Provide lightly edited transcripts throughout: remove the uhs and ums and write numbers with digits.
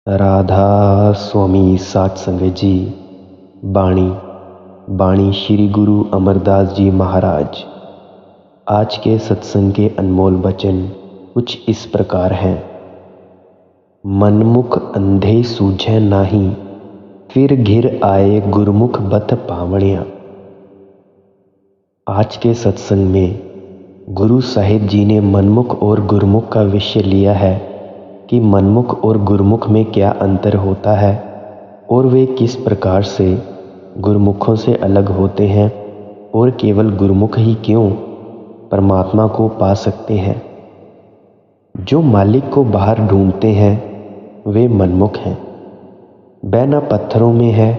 राधा स्वामी साध संगत जी। बाणी बाणी श्री गुरु अमरदास जी महाराज। आज के सत्संग के अनमोल वचन कुछ इस प्रकार हैं। मनमुख अंधे सूझे नाही, फिर घिर आए गुरमुख बत पावणिया। आज के सत्संग में गुरु साहिब जी ने मनमुख और गुरमुख का विषय लिया है कि मनमुख और गुरमुख में क्या अंतर होता है और वे किस प्रकार से गुरमुखों से अलग होते हैं और केवल गुरमुख ही क्यों परमात्मा को पा सकते हैं। जो मालिक को बाहर ढूंढते हैं वे मनमुख हैं। वह ना पत्थरों में है,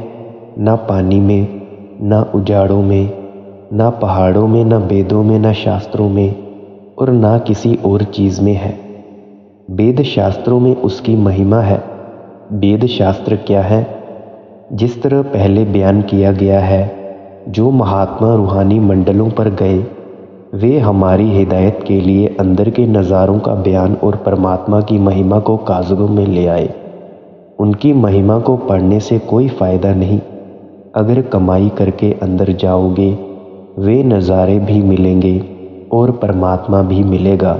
ना पानी में, ना उजाड़ों में, ना पहाड़ों में, ना वेदों में, ना शास्त्रों में और ना किसी और चीज़ में है। वेद शास्त्रों में उसकी महिमा है। वेद शास्त्र क्या है? जिस तरह पहले बयान किया गया है, जो महात्मा रूहानी मंडलों पर गए वे हमारी हिदायत के लिए अंदर के नज़ारों का बयान और परमात्मा की महिमा को कागज़ों में ले आए। उनकी महिमा को पढ़ने से कोई फ़ायदा नहीं। अगर कमाई करके अंदर जाओगे वे नज़ारे भी मिलेंगे और परमात्मा भी मिलेगा।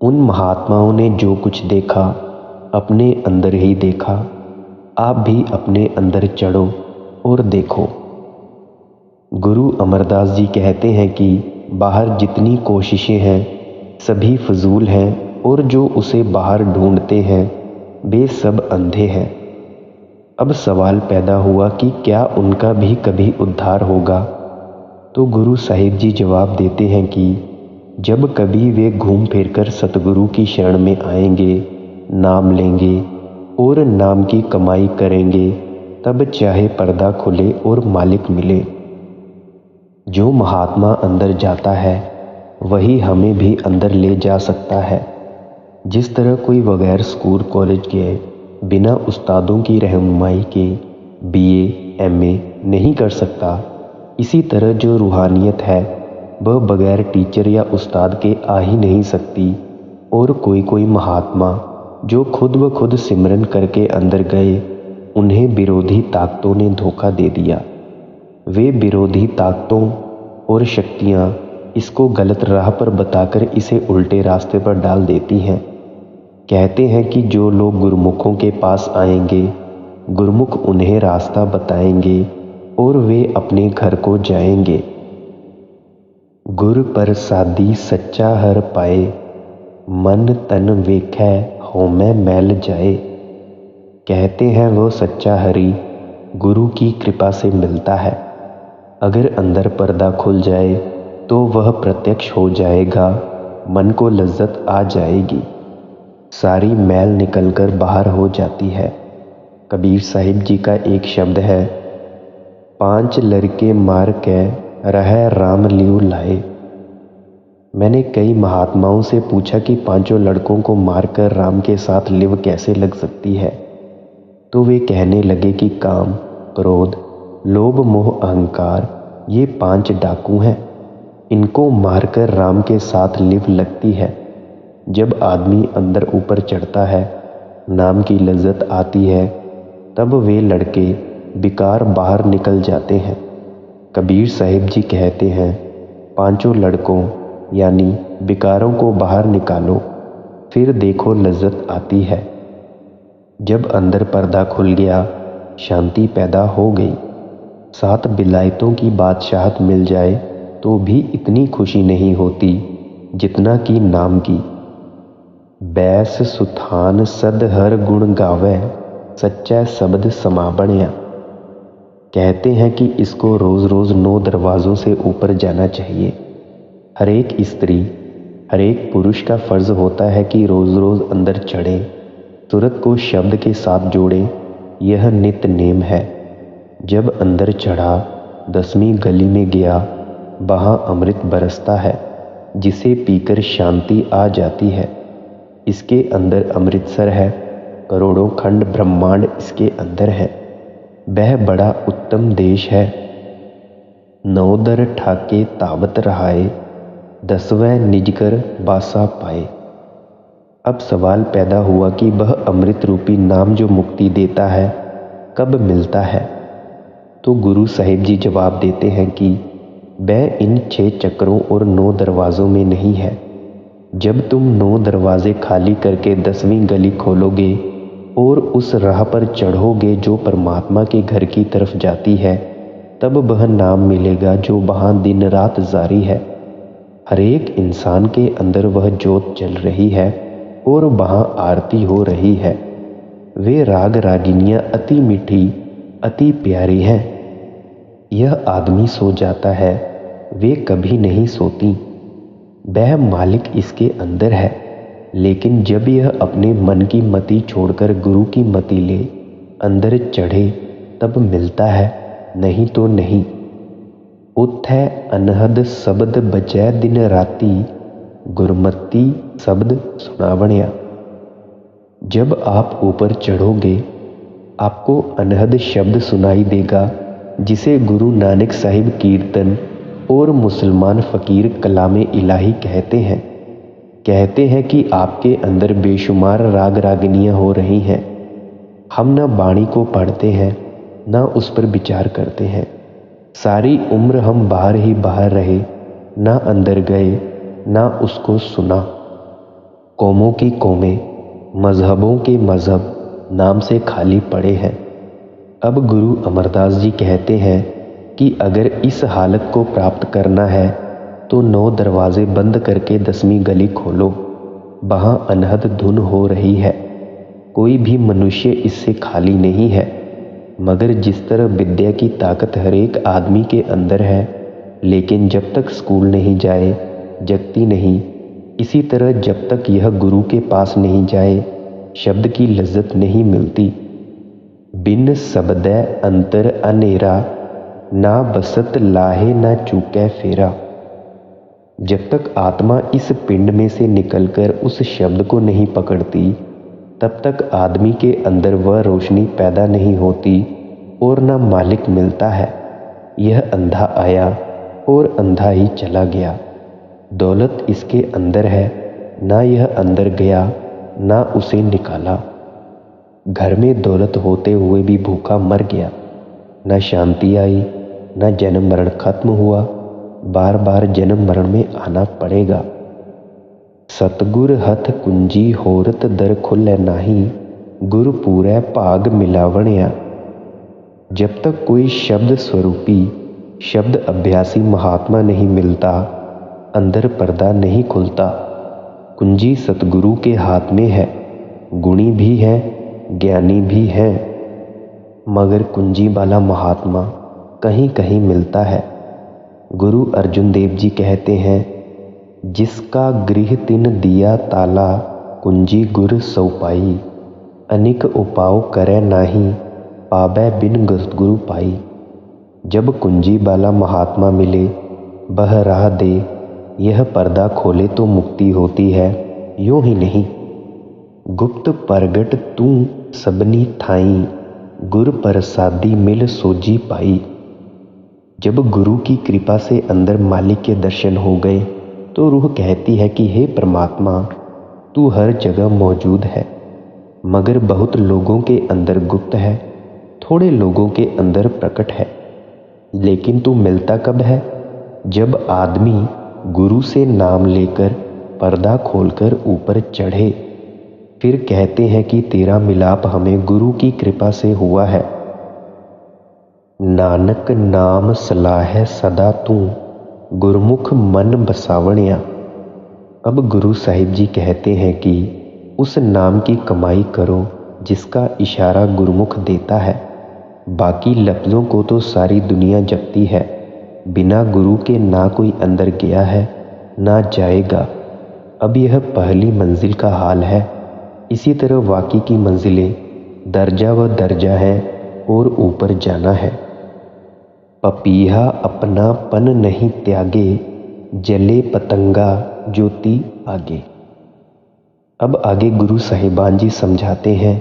उन महात्माओं ने जो कुछ देखा अपने अंदर ही देखा। आप भी अपने अंदर चढ़ो और देखो। गुरु अमरदास जी कहते हैं कि बाहर जितनी कोशिशें हैं सभी फजूल हैं और जो उसे बाहर ढूंढते हैं वे सब अंधे हैं। अब सवाल पैदा हुआ कि क्या उनका भी कभी उद्धार होगा? तो गुरु साहिब जी जवाब देते हैं कि जब कभी वे घूम फिरकर सतगुरु की शरण में आएंगे, नाम लेंगे और नाम की कमाई करेंगे, तब चाहे पर्दा खुले और मालिक मिले। जो महात्मा अंदर जाता है वही हमें भी अंदर ले जा सकता है। जिस तरह कोई बगैर स्कूल कॉलेज के बिना उस्तादों की रहनुमाई के BA MA नहीं कर सकता, इसी तरह जो रूहानियत है वह बगैर टीचर या उस्ताद के आ ही नहीं सकती। और कोई महात्मा जो खुद ब खुद सिमरन करके अंदर गए उन्हें विरोधी ताकतों ने धोखा दे दिया। वे विरोधी ताकतों और शक्तियाँ इसको गलत राह पर बताकर इसे उल्टे रास्ते पर डाल देती हैं। कहते हैं कि जो लोग गुरमुखों के पास आएंगे गुरमुख उन्हें रास्ता बताएंगे और वे अपने घर को जाएंगे। गुर प्रसादी सच्चा हर पाए, मन तन वेखै होमै मैल जाए। कहते हैं वो सच्चा हरि गुरु की कृपा से मिलता है। अगर अंदर पर्दा खुल जाए तो वह प्रत्यक्ष हो जाएगा, मन को लज्जत आ जाएगी, सारी मैल निकलकर बाहर हो जाती है। कबीर साहिब जी का एक शब्द है, 5 लड़के मार के रह राम लियू लाए। मैंने कई महात्माओं से पूछा कि 5 लड़कों को मारकर राम के साथ लिव कैसे लग सकती है, तो वे कहने लगे कि काम, क्रोध, लोभ, मोह, अहंकार ये 5 डाकू हैं। इनको मारकर राम के साथ लिव लगती है। जब आदमी अंदर ऊपर चढ़ता है, नाम की लज्जत आती है, तब वे लड़के बिकार बाहर निकल जाते हैं। कबीर साहिब जी कहते हैं 5 लड़कों यानी बिकारों को बाहर निकालो, फिर देखो लज्जत आती है। जब अंदर पर्दा खुल गया, शांति पैदा हो गई। 7 विलायतों की बादशाहत मिल जाए तो भी इतनी खुशी नहीं होती जितना कि नाम की। बैस सुथान सद हर गुण गावे, सच्चा शब्द समा बणिया। कहते हैं कि इसको रोज़ रोज़ 9 दरवाज़ों से ऊपर जाना चाहिए। हर एक स्त्री, हर एक पुरुष का फ़र्ज़ होता है कि रोज़ रोज़ अंदर चढ़े, सूरत को शब्द के साथ जोड़े। यह नित्य नेम है। जब अंदर चढ़ा, 10वीं गली में गया, वहाँ अमृत बरसता है जिसे पीकर शांति आ जाती है। इसके अंदर अमृतसर है, करोड़ों खंड ब्रह्मांड इसके अंदर है। वह बड़ा उत्तम देश है। 9 दर ठाके तावत रहाए, 10वें निजकर बासा पाए। अब सवाल पैदा हुआ कि वह अमृत रूपी नाम जो मुक्ति देता है कब मिलता है। तो गुरु साहिब जी जवाब देते हैं कि वह इन 6 चक्रों और 9 दरवाज़ों में नहीं है। जब तुम 9 दरवाजे खाली करके 10वीं गली खोलोगे और उस राह पर चढ़ोगे जो परमात्मा के घर की तरफ जाती है, तब वह नाम मिलेगा जो वहाँ दिन रात जारी है। हरेक इंसान के अंदर वह जोत जल रही है और वहाँ आरती हो रही है। वे राग रागिनियाँ अति मीठी, अति प्यारी हैं। यह आदमी सो जाता है, वे कभी नहीं सोती। वह मालिक इसके अंदर है, लेकिन जब यह अपने मन की मति छोड़कर गुरु की मति ले अंदर चढ़े तब मिलता है, नहीं तो नहीं। उत्थै अनहद शब्द बजै दिन राती, गुरमती शब्द सुनावणिया। जब आप ऊपर चढ़ोगे आपको अनहद शब्द सुनाई देगा, जिसे गुरु नानक साहिब कीर्तन और मुसलमान फ़कीर कलामे इलाही कहते हैं कि आपके अंदर बेशुमार राग रागिनियाँ हो रही हैं। हम न बाणी को पढ़ते हैं, न उस पर विचार करते हैं। सारी उम्र हम बाहर ही बाहर रहे, ना अंदर गए, ना उसको सुना। कौमों की कौमें, मजहबों के मजहब नाम से खाली पड़े हैं। अब गुरु अमरदास जी कहते हैं कि अगर इस हालत को प्राप्त करना है तो 9 दरवाजे बंद करके 10वीं गली खोलो। वहाँ अनहद धुन हो रही है। कोई भी मनुष्य इससे खाली नहीं है। मगर जिस तरह विद्या की ताकत हर एक आदमी के अंदर है, लेकिन जब तक स्कूल नहीं जाए जगती नहीं, इसी तरह जब तक यह गुरु के पास नहीं जाए शब्द की लज्जत नहीं मिलती। बिन सबदै अंतर अनेरा, ना बसत लाहे ना चूकै फेरा। जब तक आत्मा इस पिंड में से निकलकर उस शब्द को नहीं पकड़ती, तब तक आदमी के अंदर वह रोशनी पैदा नहीं होती और न मालिक मिलता है। यह अंधा आया और अंधा ही चला गया। दौलत इसके अंदर है, ना यह अंदर गया ना उसे निकाला। घर में दौलत होते हुए भी भूखा मर गया। न शांति आई, न जन्म मरण खत्म हुआ, बार बार जन्म मरण में आना पड़ेगा। सतगुर हथ कुंजी होरत दर खुलै नाही, गुर पूरै भाग मिलावणिया। जब तक कोई शब्द स्वरूपी, शब्द अभ्यासी महात्मा नहीं मिलता, अंदर पर्दा नहीं खुलता। कुंजी सतगुरु के हाथ में है। गुणी भी है, ज्ञानी भी है, मगर कुंजी वाला महात्मा कहीं कहीं मिलता है। गुरु अर्जुन देव जी कहते हैं, जिसका गृह तिन दिया ताला, कुंजी गुर सौ पाई। अनिक उपाव करे नाही, पाबै बिन गुरु पाई। जब कुंजी वाला महात्मा मिले, वह राह दे, यह पर्दा खोले तो मुक्ति होती है, यूं ही नहीं। गुप्त प्रगट तू सबनी थाई, गुर प्रसादी मिल सोजी पाई। जब गुरु की कृपा से अंदर मालिक के दर्शन हो गए तो रूह कहती है कि हे परमात्मा, तू हर जगह मौजूद है, मगर बहुत लोगों के अंदर गुप्त है, थोड़े लोगों के अंदर प्रकट है। लेकिन तू मिलता कब है? जब आदमी गुरु से नाम लेकर पर्दा खोलकर ऊपर चढ़े। फिर कहते हैं कि तेरा मिलाप हमें गुरु की कृपा से हुआ है। नानक नाम सलाह सदा तू, गुरमुख मन बसावणिया। अब गुरु साहिब जी कहते हैं कि उस नाम की कमाई करो जिसका इशारा गुरुमुख देता है। बाकी लफ्ज़ों को तो सारी दुनिया जपती है, बिना गुरु के ना कोई अंदर गया है ना जाएगा। अब यह पहली मंजिल का हाल है। इसी तरह वाकई की मंजिलें दर्जा व दर्जा है और ऊपर जाना है। पपीहा अपना पन नहीं त्यागे, जले पतंगा ज्योति आगे। अब आगे गुरु साहिबान जी समझाते हैं,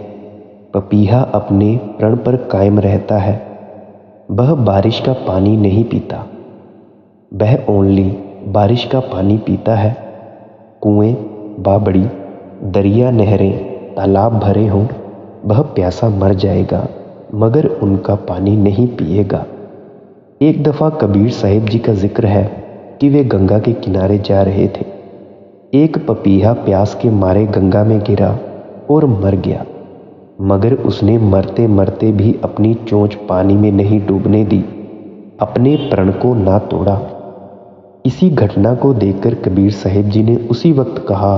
पपीहा अपने प्रण पर कायम रहता है। वह बारिश का पानी नहीं पीता, वह ओनली बारिश का पानी पीता है। कुएं, बाबड़ी, दरिया नहरें तालाब भरे हों, वह प्यासा मर जाएगा मगर उनका पानी नहीं पिएगा। एक दफ़ा कबीर साहिब जी का जिक्र है कि वे गंगा के किनारे जा रहे थे। एक पपीहा प्यास के मारे गंगा में गिरा और मर गया, मगर उसने मरते मरते भी अपनी चोंच पानी में नहीं डूबने दी, अपने प्रण को ना तोड़ा। इसी घटना को देखकर कबीर साहिब जी ने उसी वक्त कहा,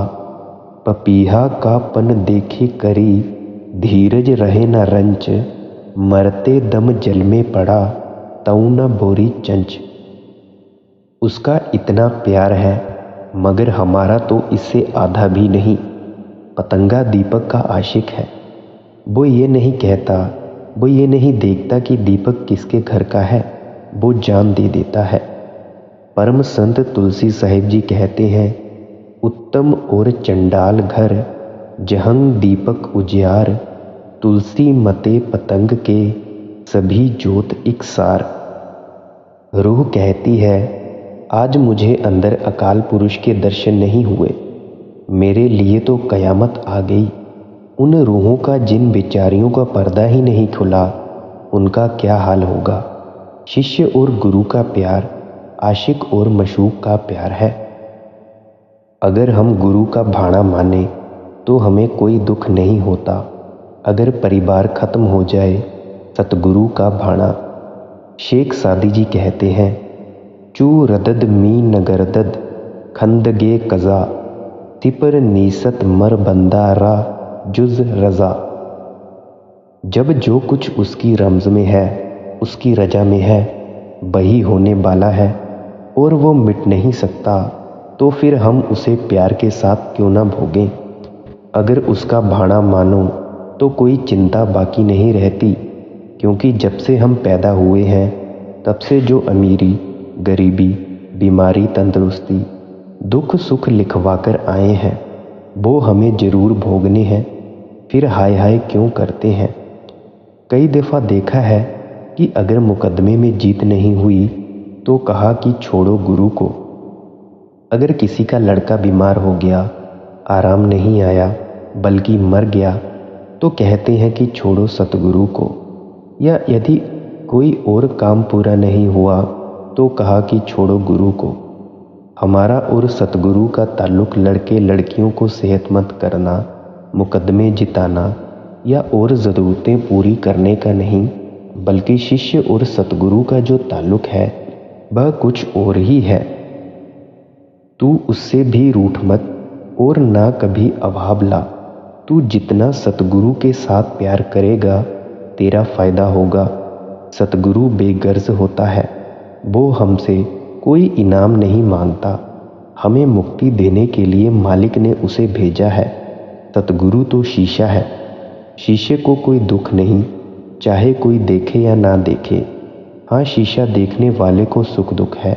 पपीहा का पन देखे करी, धीरज रहे न रंच, मरते दम जल में पड़ा, तऊ न बोरी चंच। उसका इतना प्यार है मगर हमारा तो इससे आधा भी नहीं। पतंगा दीपक का आशिक है, वो ये नहीं कहता, वो ये नहीं देखता कि दीपक किसके घर का है, वो जान दे देता है। परम संत तुलसी साहिब जी कहते हैं, उत्तम और चंडाल घर, जहंग दीपक उजियार, तुलसी मते पतंग के, सभी जोत इकसार। रूह कहती है, आज मुझे अंदर अकाल पुरुष के दर्शन नहीं हुए, मेरे लिए तो कयामत आ गई। उन रूहों का जिन बेचारियों का पर्दा ही नहीं खुला, उनका क्या हाल होगा। शिष्य और गुरु का प्यार आशिक और मशूक का प्यार है। अगर हम गुरु का भाणा माने तो हमें कोई दुख नहीं होता। अगर परिवार खत्म हो जाए, सतगुरु का भाणा। शेख सादी जी कहते हैं, चू रदद मी नगरदद, खंदगे कज़ा, तिपर नीसत मर बंदा रा, जुज रज़ा। जब जो कुछ उसकी रमज़ में है, उसकी रजा में है, वही होने वाला है और वो मिट नहीं सकता, तो फिर हम उसे प्यार के साथ क्यों ना भोगें। अगर उसका भाणा मानो तो कोई चिंता बाकी नहीं रहती, क्योंकि जब से हम पैदा हुए हैं तब से जो अमीरी, गरीबी, बीमारी, तंदुरुस्ती, दुख सुख लिखवा कर आए हैं, वो हमें ज़रूर भोगने हैं। फिर हाय हाय क्यों करते हैं। कई दफ़ा देखा है कि अगर मुकदमे में जीत नहीं हुई तो कहा कि छोड़ो गुरु को। अगर किसी का लड़का बीमार हो गया, आराम नहीं आया बल्कि मर गया, तो कहते हैं कि छोड़ो सतगुरु को। या यदि कोई और काम पूरा नहीं हुआ तो कहा कि छोड़ो गुरु को। हमारा और सतगुरु का ताल्लुक़ लड़के लड़कियों को सेहतमंद करना, मुकदमे जिताना या और ज़रूरतें पूरी करने का नहीं, बल्कि शिष्य और सतगुरु का जो ताल्लुक़ है वह कुछ और ही है। तू उससे भी रूठ मत और ना कभी अभाव ला। तू जितना सतगुरु के साथ प्यार करेगा तेरा फ़ायदा होगा। सतगुरु बेगर्ज होता है, वो हमसे कोई इनाम नहीं मांगता, हमें मुक्ति देने के लिए मालिक ने उसे भेजा है। सतगुरु तो शीशा है, शीशे को कोई दुख नहीं, चाहे कोई देखे या ना देखे। हाँ, शीशा देखने वाले को सुख दुख है।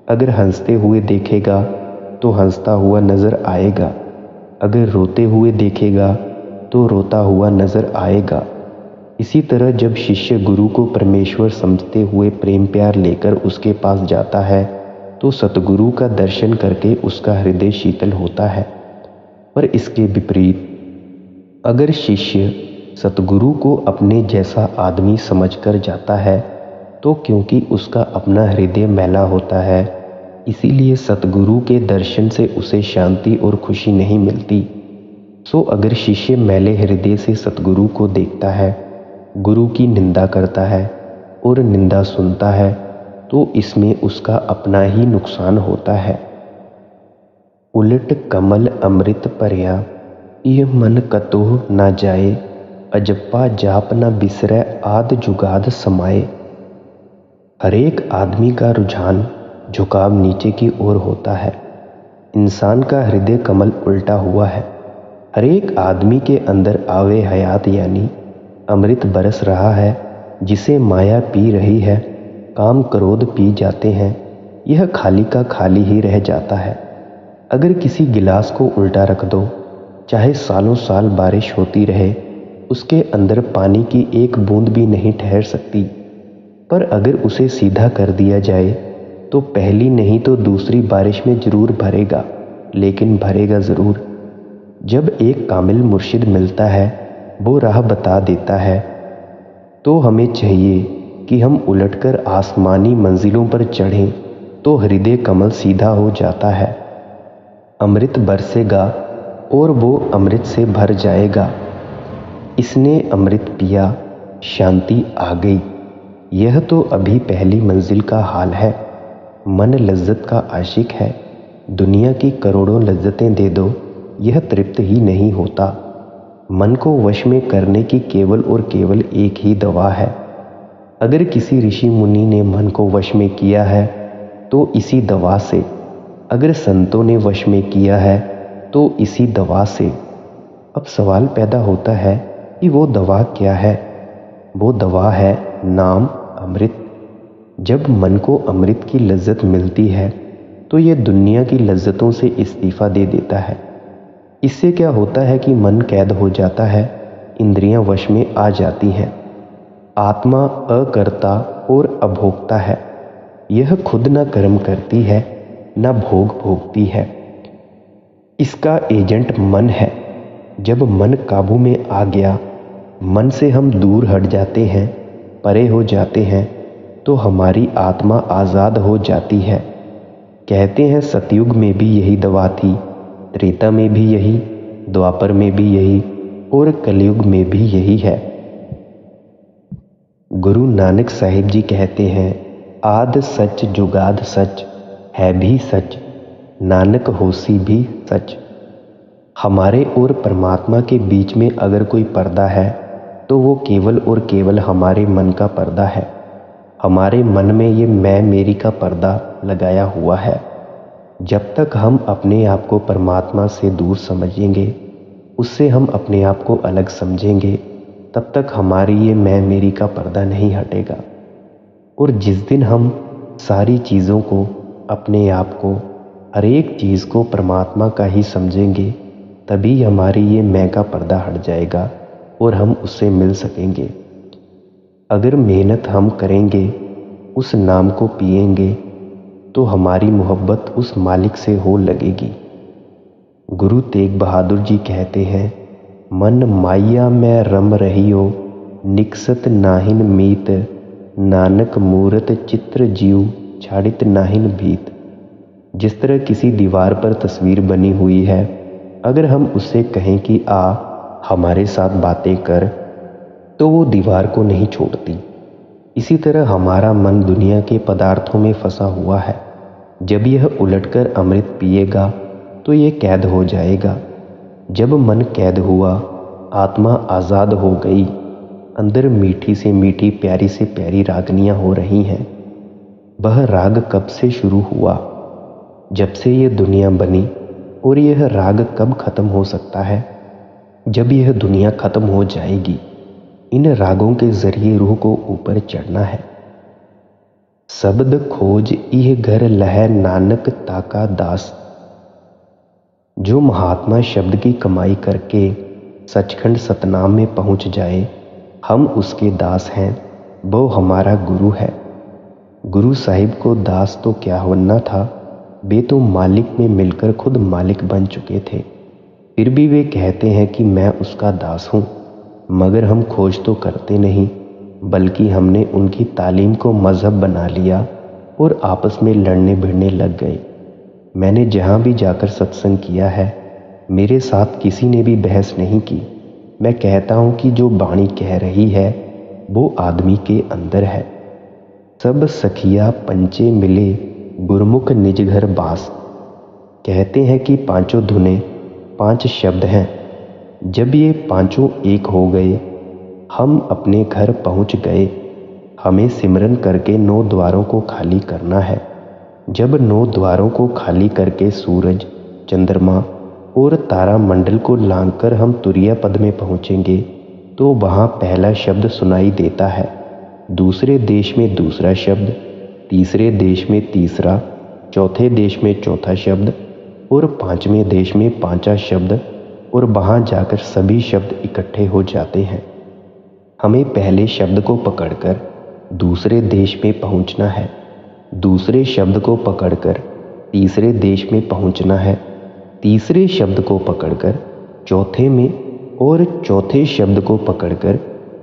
अगर हंसते हुए देखेगा तो हंसता हुआ नज़र आएगा, अगर रोते हुए देखेगा तो रोता हुआ नज़र आएगा। इसी तरह जब शिष्य गुरु को परमेश्वर समझते हुए प्रेम प्यार लेकर उसके पास जाता है तो सतगुरु का दर्शन करके उसका हृदय शीतल होता है। पर इसके विपरीत अगर शिष्य सतगुरु को अपने जैसा आदमी समझकर जाता है तो क्योंकि उसका अपना हृदय मैला होता है, इसीलिए सतगुरु के दर्शन से उसे शांति और खुशी नहीं मिलती। सो अगर शिष्य मैले हृदय से सतगुरु को देखता है, गुरु की निंदा करता है और निंदा सुनता है, तो इसमें उसका अपना ही नुकसान होता है। उलट कमल अमृत पर्या, इह मन कतोह ना जाए, अजप्पा जाप न बिसरै आद जुगाद समाए। हरेक आदमी का रुझान झुकाव नीचे की ओर होता है। इंसान का हृदय कमल उल्टा हुआ है। हरेक आदमी के अंदर आवे हयात यानी अमृत बरस रहा है, जिसे माया पी रही है, काम क्रोध पी जाते हैं। यह खाली का खाली ही रह जाता है। अगर किसी गिलास को उल्टा रख दो, चाहे सालों साल बारिश होती रहे, उसके अंदर पानी की एक बूंद भी नहीं ठहर सकती। पर अगर उसे सीधा कर दिया जाए तो पहली नहीं तो दूसरी बारिश में जरूर भरेगा, लेकिन भरेगा ज़रूर। जब एक कामिल मुर्शिद मिलता है, वो राह बता देता है, तो हमें चाहिए कि हम उलटकर आसमानी मंजिलों पर चढ़ें तो हृदय कमल सीधा हो जाता है। अमृत बरसेगा और वो अमृत से भर जाएगा। इसने अमृत पिया, शांति आ गई। यह तो अभी पहली मंजिल का हाल है। मन लज्जत का आशिक है। दुनिया की करोड़ों लज्जतें दे दो, यह तृप्त ही नहीं होता। मन को वश में करने की केवल और केवल एक ही दवा है। अगर किसी ऋषि मुनि ने मन को वश में किया है तो इसी दवा से, अगर संतों ने वश में किया है तो इसी दवा से। अब सवाल पैदा होता है कि वो दवा क्या है? वो दवा है नाम अमृत। जब मन को अमृत की लज्जत मिलती है तो ये दुनिया की लज्जतों से इस्तीफा दे देता है। इससे क्या होता है कि मन कैद हो जाता है, इंद्रियां वश में आ जाती हैं। आत्मा अकर्ता और अभोक्ता है। यह खुद न कर्म करती है, न भोग भोगती है। इसका एजेंट मन है। जब मन काबू में आ गया, मन से हम दूर हट जाते हैं, परे हो जाते हैं, तो हमारी आत्मा आज़ाद हो जाती है। कहते हैं सतयुग में भी यही दवा थी, त्रेता में भी यही, द्वापर में भी यही और कलयुग में भी यही है। गुरु नानक साहिब जी कहते हैं, आद सच जुगाद सच है भी सच, नानक होसी भी सच। हमारे और परमात्मा के बीच में अगर कोई पर्दा है तो वो केवल और केवल हमारे मन का पर्दा है। हमारे मन में ये मैं मेरी का पर्दा लगाया हुआ है। जब तक हम अपने आप को परमात्मा से दूर समझेंगे, उससे हम अपने आप को अलग समझेंगे, तब तक हमारी ये मैं मेरी का पर्दा नहीं हटेगा। और जिस दिन हम सारी चीज़ों को, अपने आप को, हर एक चीज़ को परमात्मा का ही समझेंगे, तभी हमारी ये मैं का पर्दा हट जाएगा और हम उससे मिल सकेंगे। अगर मेहनत हम करेंगे, उस नाम को पिएंगे, तो हमारी मोहब्बत उस मालिक से हो लगेगी। गुरु तेग बहादुर जी कहते हैं, मन माया में रम रहियो, निकसत नाहिन मीत, नानक मूरत चित्र जीव, छाड़ित नाहिन भीत। जिस तरह किसी दीवार पर तस्वीर बनी हुई है, अगर हम उससे कहें कि आ हमारे साथ बातें कर, तो वो दीवार को नहीं छोड़ती। इसी तरह हमारा मन दुनिया के पदार्थों में फंसा हुआ है। जब यह उलटकर अमृत पिएगा तो ये कैद हो जाएगा। जब मन कैद हुआ, आत्मा आज़ाद हो गई। अंदर मीठी से मीठी, प्यारी से प्यारी रागनियाँ हो रही हैं। वह राग कब से शुरू हुआ? जब से ये दुनिया बनी। और यह राग कब खत्म हो सकता है? जब यह दुनिया खत्म हो जाएगी। इन रागों के जरिए रूह को ऊपर चढ़ना है। शब्द खोज इह घर लह नानक ताका दास। जो महात्मा शब्द की कमाई करके सचखंड सतनाम में पहुंच जाए, हम उसके दास हैं, वो हमारा गुरु है। गुरु साहिब को दास तो क्या बनना था, वे तो मालिक में मिलकर खुद मालिक बन चुके थे। फिर भी वे कहते हैं कि मैं उसका दास हूँ। मगर हम खोज तो करते नहीं, बल्कि हमने उनकी तालीम को मज़हब बना लिया और आपस में लड़ने भिड़ने लग गए। मैंने जहाँ भी जाकर सत्संग किया है, मेरे साथ किसी ने भी बहस नहीं की। मैं कहता हूँ कि जो वाणी कह रही है वो आदमी के अंदर है। सब सखिया पंचे मिले, गुरमुख निज घर बास। कहते हैं कि पांचों धुनें 5 शब्द हैं। जब ये पांचों एक हो गए, हम अपने घर पहुंच गए। हमें सिमरन करके 9 द्वारों को खाली करना है। जब 9 द्वारों को खाली करके सूरज, चंद्रमा और तारा मंडल को लांघकर हम तुरिया पद में पहुंचेंगे, तो वहाँ पहला शब्द सुनाई देता है, दूसरे देश में दूसरा शब्द, तीसरे देश में तीसरा, चौथे देश में चौथा शब्द और 5वें देश में 5वां शब्द। और वहाँ जाकर सभी शब्द इकट्ठे हो जाते हैं। हमें पहले शब्द को पकड़कर दूसरे देश में पहुँचना है, दूसरे शब्द को पकड़कर तीसरे देश में पहुँचना है, तीसरे शब्द को पकड़कर चौथे में और चौथे शब्द को पकड़कर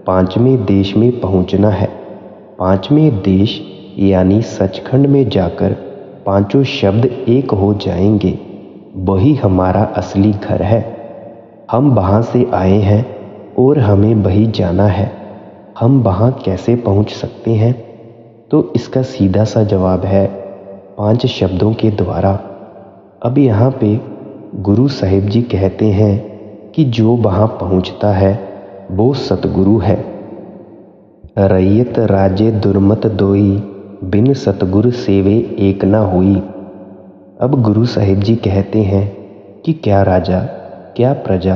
पांचवें देश में पहुंचना है। पांचवें देश यानी सचखंड में जाकर पांचों शब्द एक हो जाएंगे। वही हमारा असली घर है। हम वहाँ से आए हैं और हमें वही जाना है। हम वहाँ कैसे पहुँच सकते हैं? तो इसका सीधा सा जवाब है 5 शब्दों के द्वारा। अब यहाँ पे गुरु साहिब जी कहते हैं कि जो वहाँ पहुँचता है वो सतगुरु है। रैयत राजे दुर्मत दोई, बिन सतगुरु सेवे एक ना हुई। अब गुरु साहिब जी कहते हैं कि क्या राजा, क्या प्रजा,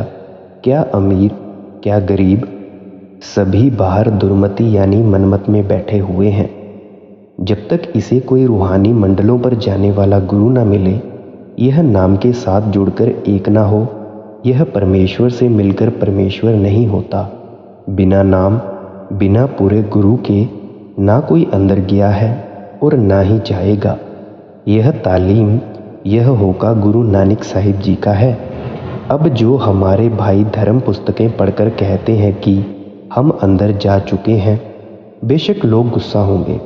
क्या अमीर, क्या गरीब, सभी बाहर दुर्मति यानी मनमत में बैठे हुए हैं। जब तक इसे कोई रूहानी मंडलों पर जाने वाला गुरु ना मिले, यह नाम के साथ जुड़कर एक ना हो, यह परमेश्वर से मिलकर परमेश्वर नहीं होता। बिना नाम, बिना पूरे गुरु के ना कोई अंदर गया है और ना ही जाएगा। यह तालीम, यह होका गुरु नानक साहिब जी का है। अब जो हमारे भाई धर्म पुस्तकें पढ़कर कहते हैं कि हम अंदर जा चुके हैं, बेशक लोग गुस्सा होंगे,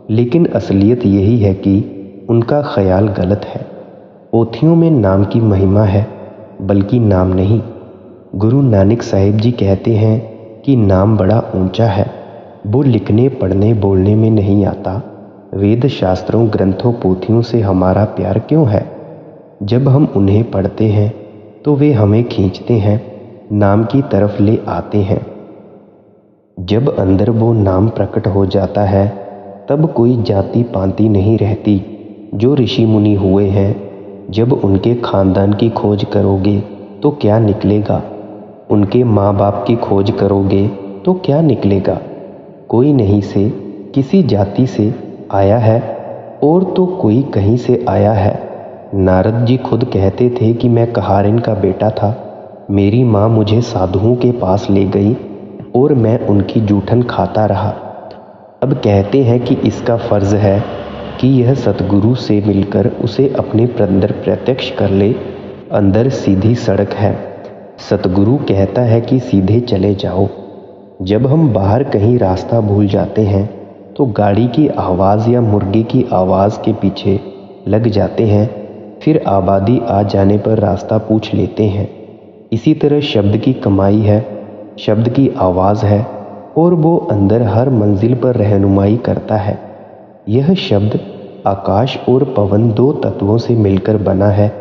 लेकिन असलियत यही है कि उनका ख्याल गलत है। पोथियों में नाम की महिमा है, बल्कि नाम नहीं। गुरु नानक साहिब जी कहते हैं कि नाम बड़ा ऊंचा है, वो लिखने पढ़ने बोलने में नहीं आता। वेद शास्त्रों ग्रंथों पोथियों से हमारा प्यार क्यों है? जब हम उन्हें पढ़ते हैं तो वे हमें खींचते हैं, नाम की तरफ ले आते हैं। जब अंदर वो नाम प्रकट हो जाता है तब कोई जाति पांति नहीं रहती। जो ऋषि मुनि हुए हैं, जब उनके खानदान की खोज करोगे तो क्या निकलेगा? उनके माँ बाप की खोज करोगे तो क्या निकलेगा? कोई नहीं से किसी जाति से आया है और तो कोई कहीं से आया है। नारद जी खुद कहते थे कि मैं कहारिन का बेटा था। मेरी माँ मुझे साधुओं के पास ले गई और मैं उनकी जूठन खाता रहा। अब कहते हैं कि इसका फर्ज है कि यह सतगुरु से मिलकर उसे अपने अंदर प्रत्यक्ष कर ले। अंदर सीधी सड़क है। सतगुरु कहता है कि सीधे चले जाओ। जब हम बाहर कहीं रास्ता भूल जाते हैं तो गाड़ी की आवाज़ या मुर्गे की आवाज़ के पीछे लग जाते हैं, फिर आबादी आ जाने पर रास्ता पूछ लेते हैं। इसी तरह शब्द की कमाई है, शब्द की आवाज़ है और वो अंदर हर मंजिल पर रहनुमाई करता है। यह शब्द आकाश और पवन 2 तत्वों से मिलकर बना है,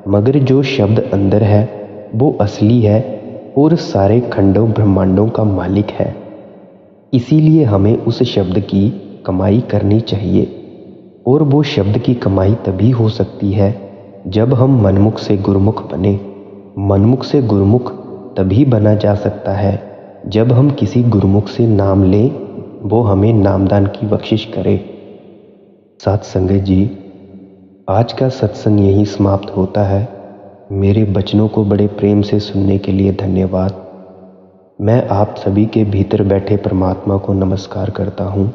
मगर जो शब्द अंदर है वो असली है और सारे खंडों ब्रह्मांडों का मालिक है। इसीलिए हमें उस शब्द की कमाई करनी चाहिए, और वो शब्द की कमाई तभी हो सकती है जब हम मनमुख से गुरुमुख बने। मनमुख से गुरुमुख तभी बना जा सकता है जब हम किसी गुरुमुख से नाम लें, वो हमें नामदान की बख्शिश करे। साथ संगत जी, आज का सत्संग यहीं समाप्त होता है। मेरे वचनों को बड़े प्रेम से सुनने के लिए धन्यवाद। मैं आप सभी के भीतर बैठे परमात्मा को नमस्कार करता हूँ।